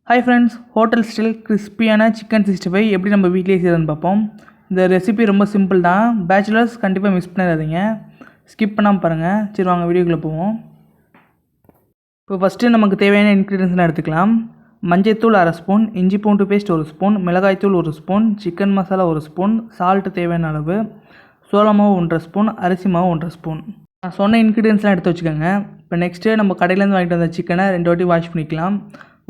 Hi friends, hotel style கிறிஸ்பியான chicken 65 எப்படி நம்ம வீட்டிலேயே செய்யறதுன்னு பார்ப்போம். இந்த ரெசிபி ரொம்ப சிம்பிள் தான். பேச்சுலர்ஸ் கண்டிப்பாக மிஸ் பண்ணிடாதீங்க, ஸ்கிப் பண்ணாமல் பாருங்கள். சரி வாங்க வீடியோக்குள்ளே போவோம். இப்போ ஃபஸ்ட்டு நமக்கு தேவையான இன்க்ரீடியன்ஸ்லாம் எடுத்துக்கலாம். மஞ்சள்தூள் 1/2 ஸ்பூன், இஞ்சி பூண்டு பேஸ்ட் 1 ஸ்பூன், மிளகாய்த்தூள் 1 spoon, chicken masala 1 spoon, salt தேவையான அளவு, சோள மாவு 1/2 ஸ்பூன், அரிசி மாவு 1/2 ஸ்பூன். நான் சொன்ன இன்க்ரீடியன்ஸ்லாம் எடுத்து வச்சுக்கோங்க. இப்போ நெக்ஸ்ட்டு நம்ம கடையிலேருந்து வாங்கிட்டு வந்த சிக்கனை 2 வாட்டி வாஷ் பண்ணிக்கலாம்.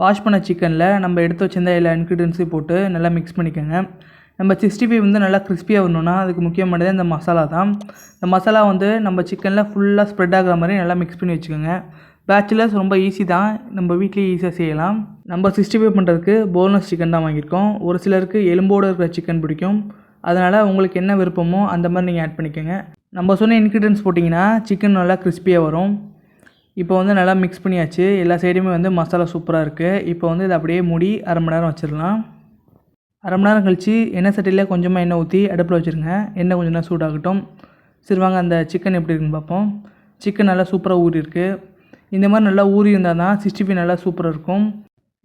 வாஷ் பண்ண சிக்கனில் நம்ம எடுத்து வச்சிருந்த எல்லா இன்க்ரீடியன்ஸையும் போட்டு நல்லா மிக்ஸ் பண்ணிக்கோங்க. நம்ம 65 வந்து நல்லா கிறிஸ்பியாக வரணுன்னா அதுக்கு முக்கியமானது இந்த மசாலா தான். இந்த மசாலா வந்து நம்ம சிக்கனில் ஃபுல்லாக ஸ்ப்ரெட் ஆகிற மாதிரி நல்லா மிக்ஸ் பண்ணி வச்சுக்கோங்க. பேச்சுலர்ஸ் ரொம்ப ஈஸி தான், நம்ம வீட்லேயே ஈஸியாக செய்யலாம். நம்ம 65 பண்ணுறதுக்கு போன்லெஸ் சிக்கன் தான் வாங்கியிருக்கோம். ஒரு சிலருக்கு எலும்போடு இருக்கிற சிக்கன் பிடிக்கும், அதனால் உங்களுக்கு என்ன விருப்பமோ அந்த மாதிரி நீங்கள் ஆட் பண்ணிக்கோங்க. நம்ம சொன்ன இன்க்ரீடியன்ஸ் போட்டிங்கன்னா சிக்கன் நல்லா கிறிஸ்பியாக வரும். இப்போ வந்து நல்லா மிக்ஸ் பண்ணியாச்சு, எல்லா சைடுமே வந்து மசாலா சூப்பராக இருக்குது. இப்போ வந்து இதை அப்படியே மூடி அரை மணி நேரம் வச்சிடலாம். அரை மணி நேரம் கழித்து எண்ணெய் சட்டியில் கொஞ்சமாக எண்ணெய் ஊற்றி அடுப்பில் வச்சுருங்க. எண்ணெய் கொஞ்சம் நேரம் சூடாகட்டும். சரி வாங்க அந்த சிக்கன் எப்படி இருக்குன்னு பார்ப்போம். சிக்கன் நல்லா சூப்பராக ஊறி இருக்குது. இந்த மாதிரி நல்லா ஊறி இருந்தால் தான் 65 நல்லா சூப்பராக இருக்கும்.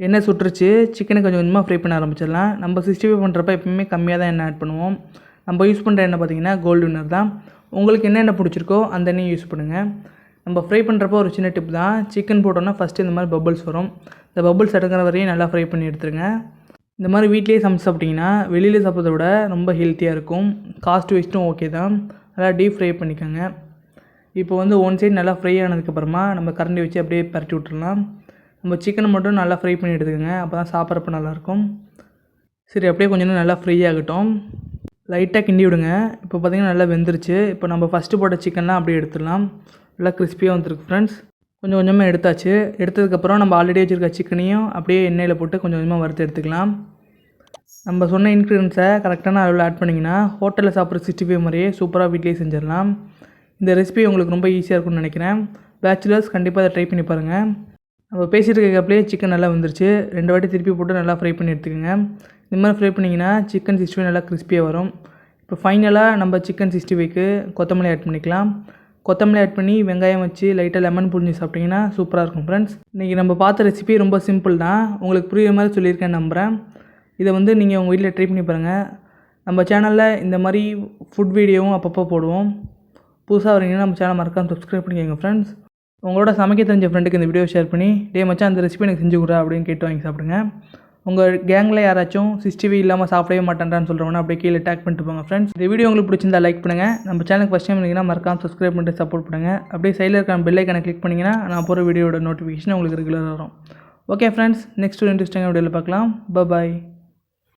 எண்ணெய் சுட்டுருச்சு, சிக்கனை கொஞ்சம் கொஞ்சமாக ஃப்ரை பண்ண ஆரம்பிச்சிடலாம். நம்ம 65 பண்ணுறப்ப எப்பவுமே கம்மியாக தான் எண்ணெய் ஆட் பண்ணுவோம். நம்ம யூஸ் பண்ணுற எண்ணெய் பார்த்திங்கன்னா கோல்டு வின்னர் தான். உங்களுக்கு என்ன எண்ணெய் பிடிச்சிருக்கோ அந்த எண்ணெய் யூஸ் பண்ணுங்கள். நம்ம ஃப்ரை பண்ணுறப்போ ஒரு சின்ன டிப் தான், சிக்கன் போட்டோன்னா ஃபஸ்ட்டு இந்த மாதிரி பபுள்ஸ் வரும். இந்த பபுள்ஸ் எடுக்கிற வரையும் நல்லா ஃப்ரை பண்ணி எடுத்துருங்க. இந்த மாதிரி வீட்லேயே சமைச்சு சாப்பிட்டிங்கன்னா வெளியில் சாப்பிட்றத விட ரொம்ப ஹெல்த்தியாக இருக்கும். காஸ்ட் வைஸ்ட்டும் ஓகே தான். நல்லா டீப் ஃப்ரை பண்ணிக்கோங்க. இப்போ வந்து ஒன் சைடு நல்லா ஃப்ரை ஆனதுக்கப்புறமா நம்ம கரண்டி வச்சு அப்படியே பரட்டி விட்டுறலாம். நம்ம சிக்கனை மட்டும் நல்லா ஃப்ரை பண்ணி எடுத்துக்கோங்க, அப்போ தான் சாப்பிட்றப்ப நல்லாயிருக்கும். சரி அப்படியே கொஞ்சம் நல்லா ஃப்ரை ஆகட்டும். லைட்டாக கிண்டி விடுங்க. இப்போ பார்த்திங்கன்னா நல்லா வெந்துருச்சு. இப்போ நம்ம ஃபஸ்ட்டு போட்ட சிக்கன்லாம் அப்படியே எடுத்துடலாம். நல்லா கிறிஸ்பியாக வந்துருக்கு ஃப்ரெண்ட்ஸ். கொஞ்சம் கொஞ்சமாக எடுத்தாச்சு. எடுத்ததுக்கப்புறம் நம்ம ஆல்ரெடி வச்சுருக்க சிக்கனையும் அப்படியே எண்ணெயில் போட்டு கொஞ்சம் கொஞ்சமாக வறுத்து எடுத்துக்கலாம். நம்ம சொன்ன இன்க்ரீடியன்ஸை கரெக்டான அளவில் ஆட் பண்ணிங்கன்னா ஹோட்டலில் சாப்பிட்ற 65 மாதிரியே சூப்பராக வீட்லேயே செஞ்சிடலாம். இந்த ரெசிபி உங்களுக்கு ரொம்ப ஈஸியாக இருக்கும்னு நினைக்கிறேன். பேச்சுலர்ஸ் கண்டிப்பாக அதை ட்ரை பண்ணி பாருங்கள். நம்ம பேசிகிட்டு இருக்கப்பலே சிக்கன் நல்லா வந்துருச்சு. 2 வாட்டி திருப்பி போட்டு நல்லா ஃப்ரை பண்ணி எடுத்துக்கோங்க. இந்த மாதிரி ஃப்ரை பண்ணிங்கன்னா சிக்கன் 65 நல்லா கிறிஸ்பியாக வரும். இப்போ ஃபைனலாக நம்ம சிக்கன் 65க்கு கொத்தமல்லி ஆட் பண்ணிக்கலாம். கொத்தமல்லி ஆட் பண்ணி வெங்காயம் வச்சு லைட்டாக லெமன் புழிஞ்சு சாப்பிட்டிங்கன்னா சூப்பராக இருக்கும் ஃப்ரெண்ட்ஸ். இன்றைக்கி நம்ம பார்த்த ரெசிபி ரொம்ப சிம்பிள் தான், உங்களுக்கு புரியுற மாதிரி சொல்லியிருக்கேன் நம்புகிறேன். இதை வந்து நீங்கள் உங்கள் வீட்டில் ட்ரை பண்ணி பாருங்கள். நம்ம சேனலில் இந்த மாதிரி ஃபுட் வீடியோவும் அப்பப்போ போடுவோம். புதுசாக வரீங்கன்னா நம்ம சேனல் மறக்காமல் சப்ஸ்கிரைப் பண்ணிக்கோங்க ஃப்ரெண்ட்ஸ். உங்களோட சமைக்க தெரிஞ்ச ஃப்ரெண்டுக்கு இந்த வீடியோ ஷேர் பண்ணி டே மச்சான் அந்த ரெசிபி எனக்கு செஞ்சு கொடு அப்படின்னு கேட்டு வாங்கி சாப்பிடுங்க. உங்கள் கேங்கில் யாராச்சும் 65 இல்லாமல் சாப்பிடவே மாட்டேன்றான்னு சொல்கிறவங்கன்னா அப்படியே கீழே டேக் பண்ணிட்டு போங்க ஃப்ரெண்ட்ஸ். இந்த வீடியோ உங்களுக்கு பிடிச்சிருந்தா லைக் பண்ணுங்கள். நம்ம சேனலுக்கு ஃபஸ்ட் டைம் இருந்தீங்கன்னா மறக்காமல் சப்ஸ்கிரைப் பண்ணிட்டு சப்போர்ட் பண்ணுங்கள். அப்படியே சைடில் இருக்க பெல் ஐக்கானை கிளிக் பண்ணிங்கன்னா நான் போகிற வீடியோட நோட்டிஃபிகேஷன் உங்களுக்கு ரெகுலராக வரும். ஓகே ஃப்ரெண்ட்ஸ், நெக்ஸ்ட் ஒரு இன்ட்ரெஸ்டிங்கான வீடியோவில் பார்க்கலாம். பாய்.